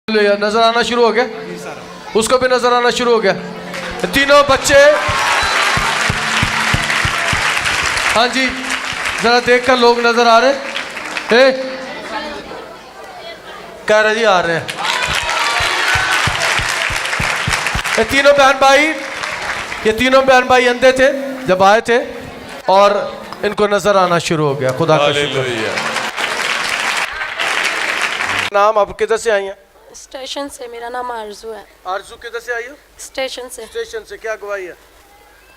नजर आना शुरू हो गया, उसको भी नजर आना शुरू हो गया। तीनों बच्चे, हाँ जी जरा देखकर लोग नजर आ रहे हैं, कह रहे जी आ रहे हैं। ये तीनों बहन भाई अंधे थे जब आए थे और इनको नजर आना शुरू हो गया। खुदा का शुक्र। नाम आप किधर से आई हैं? स्टेशन से। मेरा नाम आरजू है। आरजू किधर से आई हो? स्टेशन से। स्टेशन से। क्या गवाही है?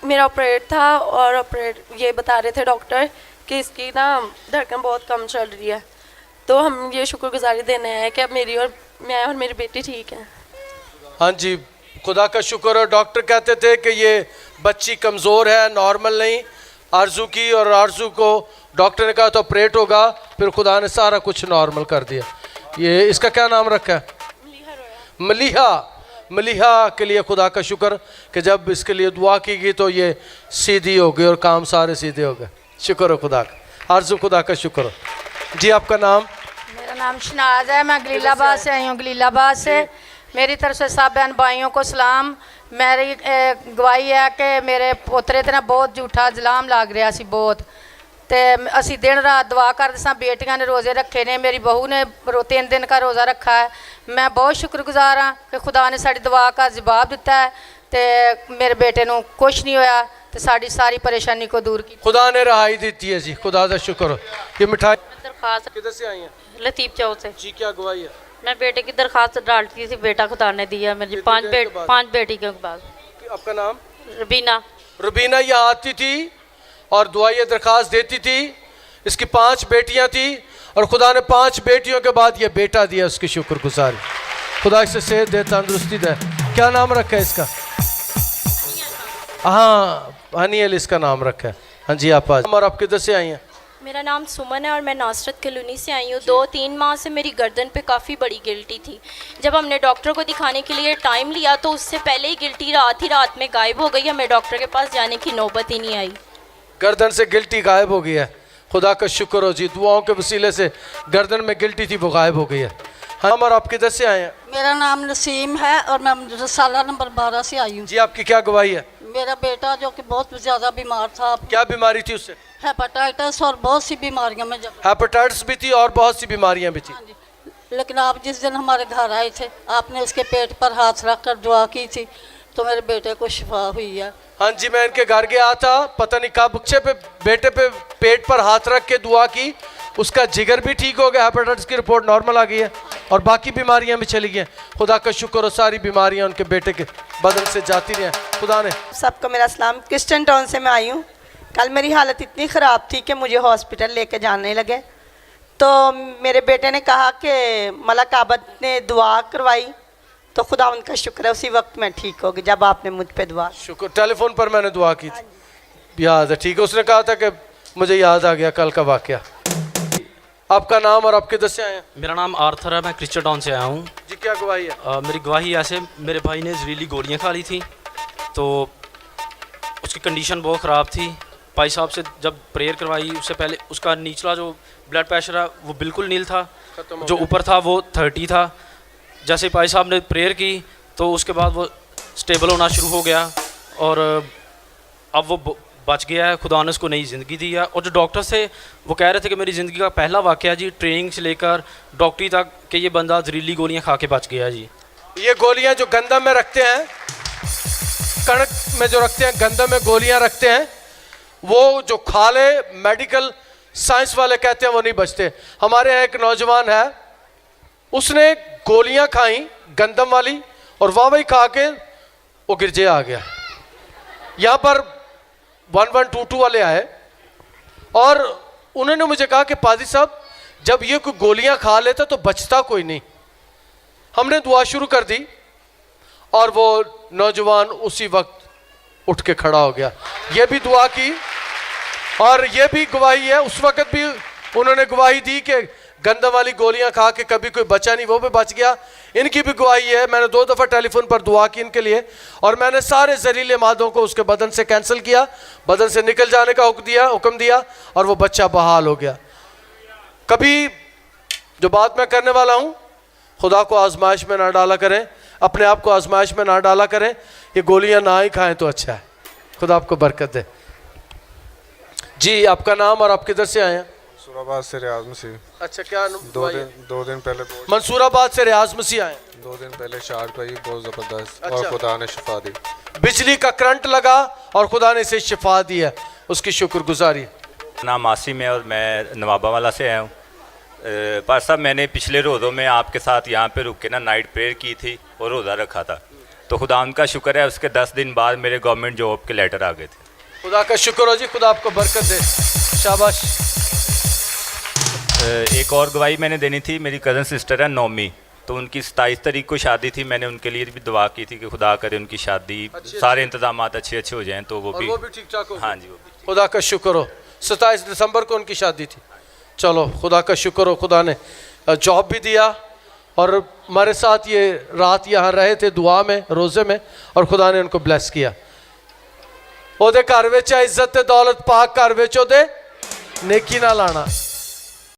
मेरा ऑपरेट था और ऑपरेट ये बता रहे थे डॉक्टर कि इसकी ना धड़कन बहुत कम चल रही है, तो हम ये शुक्रगुजारी देने आए कि अब मैं और मेरी बेटी ठीक है। हाँ जी खुदा का शुक्र। और डॉक्टर कहते थे कि ये बच्ची कमज़ोर है, नॉर्मल नहीं आरजू की, और आरजू को डॉक्टर ने कहा तो ऑपरेट होगा, फिर खुदा ने सारा कुछ नॉर्मल कर दिया। ये इसका क्या नाम रखा है? मलिहा के लिए खुदा का शुक्र कि जब इसके लिए दुआ की गई तो ये सीधी हो गई और काम सारे सीधे हो गए। शुक्र हो खुदा का। आरजू खुदा का शुक्र। जी आपका नाम? मेरा नाम शनाज है, मैं गलीलाबाद से आई हूँ। गलीलाबाद से मेरी तरफ से सब बहन भाइयों को सलाम। मेरी गवाही है कि मेरे पोतरे ते ना बहुत झूठा जलाम लग रहा सी बहुत, तो असी दिन रात दुआ करते सा। बेटियां ने रोज़े रखे ने, मेरी बहू ने 3 दिन का रोज़ा रखा है। मैं बहुत शुक्रगुजार हाँ कि खुदा ने साड़ी दुआ का जवाब दिता है, तो मेरे बेटे को कुछ नहीं होया, तो साड़ी सारी परेशानी को दूर की। खुदा ने रहाई दी है जी, खुदा का शुक्र हो। ये मिठाई दरखास्त किधर से आई है? लतीफ चौक से। जी क्या गवाही है? मैं बेटे की दरखास्त डालती थी, बेटा खुदा ने दिया। मेरी 5 बेटी के बाद। आपका नाम? रुबीना यहाँ आती थी और दुआई दरखास्त देती थी। इसकी 5 बेटियां थी और खुदा ने 5 बेटियों के बाद ये बेटा दिया, उसकी शुक्रगुजारी। खुदा इसे सेहत दे, तंदुरुस्ती दे। क्या नाम रखा है इसका? हाँ हनील इसका नाम रखा है। हाँ जी आप आज। और आप किधर से आई हैं? मेरा नाम सुमन है और मैं नासरत कॉलोनी से आई हूँ। 2-3 माह से मेरी गर्दन पे काफ़ी बड़ी गिल्टी थी। जब हमने डॉक्टर को दिखाने के लिए टाइम लिया तो उससे पहले ही गिल्टी रात में गायब हो गई। हमें डॉक्टर के पास जाने की नौबत ही नहीं आई। गर्दन से गिल्टी गायब हो गई है। खुदा का शुक्र हो जी, दुआओं के वसीले से गर्दन में गिल्टी थी वो गायब हो गई है। हम और आप किधर से आए हैं? मेरा नाम नसीम है और मैं रसाला नंबर 12 से आई हूँ। जी आपकी क्या गवाही है? मेरा बेटा जो कि बहुत ज़्यादा बीमार था। क्या बीमारी थी उससे? हेपेटाइटिस और बहुत सी बीमारियों में। हेपेटाइटिस भी थी और बहुत सी बीमारियां भी थी। हाँ जी, लेकिन आप जिस दिन हमारे घर आए थे आपने उसके पेट पर हाथ रख कर दुआ की थी तो मेरे बेटे को शिफा हुई है। हाँ जी मैं इनके घर गया था, पता नहीं कब बच्चे पे बेटे पे पेट पर हाथ रख के दुआ की, उसका जिगर भी ठीक हो गया, हेपेटाइटिस की रिपोर्ट नॉर्मल आ गई है और बाकी बीमारियां भी चली गई। खुदा का शुक्र हो, सारी बीमारियां उनके बेटे के बदन से जाती रही खुदा ने। सबको मेरा सलाम। क्रिस्टन टाउन से मैं आई हूँ। कल मेरी हालत इतनी ख़राब थी कि मुझे हॉस्पिटल लेके जाने लगे, तो मेरे बेटे ने कहा कि मलक आबद ने दुआ करवाई, तो खुदा उनका शुक्र है उसी वक्त मैं ठीक हो गई जब आपने मुझ पे दुआ। शुक्र, टेलीफोन पर मैंने दुआ की थी, याद है। ठीक है, उसने कहा था कि मुझे याद आ गया कल का वाकया। आपका नाम और आप किधर से आए हैं? मेरा नाम आर्थर है, मैं क्रिस्टन टाउन से आया हूँ। जी क्या गवाही है? मेरी गवाही ऐसे, मेरे भाई ने जहरीली गोलियाँ खा ली थी तो उसकी कंडीशन बहुत ख़राब थी। भाई साहब से जब प्रेयर करवाई उससे पहले उसका निचला जो ब्लड प्रेशर है वो बिल्कुल नील था, जो ऊपर था वो 30 था। जैसे भाई साहब ने प्रेयर की तो उसके बाद वो स्टेबल होना शुरू हो गया और अब वो बच गया है। खुदा ने उसको नई ज़िंदगी दी है। और जो डॉक्टर थे वो कह रहे थे कि मेरी ज़िंदगी का पहला वाक़या जी, ट्रेनिंग से लेकर डॉक्टरी तक, कि ये बंदा जहरीली गोलियां खा के बच गया जी। ये गोलियां जो गंदम में रखते हैं, कणक में जो रखते हैं, गंदम में गोलियां रखते हैं, वो जो खा ले, मेडिकल साइंस वाले कहते हैं वो नहीं बचते। हमारे यहाँ एक नौजवान है, उसने गोलियां खाई गंदम वाली और वाह खा के वो गिरजे आ गया। यहाँ पर 1122 वाले आए और उन्होंने मुझे कहा कि पादी साहब जब ये कोई गोलियां खा लेता तो बचता कोई नहीं। हमने दुआ शुरू कर दी और वो नौजवान उसी वक्त उठ के खड़ा हो गया। ये भी दुआ की और ये भी गवाही है, उस वक्त भी उन्होंने गवाही दी कि गंदम वाली गोलियां खा के कभी कोई बचा नहीं, वो भी बच गया। इनकी भी गवाही है। मैंने 2 दफ़ा टेलीफोन पर दुआ की इनके लिए और मैंने सारे जहरीले मादों को उसके बदन से कैंसिल किया, बदन से निकल जाने का हुक्म दिया और वो बच्चा बहाल हो गया। कभी जो बात मैं करने वाला हूँ, खुदा को आजमाइश में ना डाला करें, अपने आप को आजमाइश में ना डाला करें, ये गोलियां ना ही खाएं तो अच्छा है। खुदा आपको बरकत दे। जी आपका नाम और आप किधर से आए हैं? मंसूराबाद से रियाज मसीह। अच्छा क्या दो दिन पहले मंसूराबाद से रियाज मसीह आए? 2 दिन पहले शार पाई बहुत ज़बरदस्त, अच्छा। और खुदा ने शिफा दी। बिजली का करंट लगा और खुदा ने इसे शिफा दी है, उसकी शुक्रगुजारी। नाम आसिम है और मैं नवाबावाला से आया हूँ। पर साहब मैंने पिछले रोज़ों में आपके साथ यहाँ पे रुक के ना नाइट प्रेयर की थी और रोज़ा रखा था, तो खुदा उनका शुक्र है उसके 10 दिन बाद मेरे गवर्नमेंट जॉब के लेटर आ गए थे। खुदा का शुक्र हो जी, खुदा आपको बरकत दे, शाबाश। एक और गवाही मैंने देनी थी। मेरी कज़न सिस्टर है नौमी, तो उनकी 27 तारीख को शादी थी। मैंने उनके लिए भी दुआ की थी कि खुदा करे उनकी शादी सारे इंतजाम अच्छे अच्छे हो जाएं, तो वो भी ठीक ठाक हो। हाँ जी, वो भी खुदा का शुक्र हो। 27 दिसंबर को उनकी शादी थी। चलो खुदा का शुक्र हो, खुदा ने जॉब भी दिया और हमारे साथ ये रात यहाँ रहे थे दुआ में, रोज़े में, और खुदा ने उनको ब्लेस किया। ओदे घर विच इज्जत ते दौलत पाक घर विच ओदे नेकी ना लाना।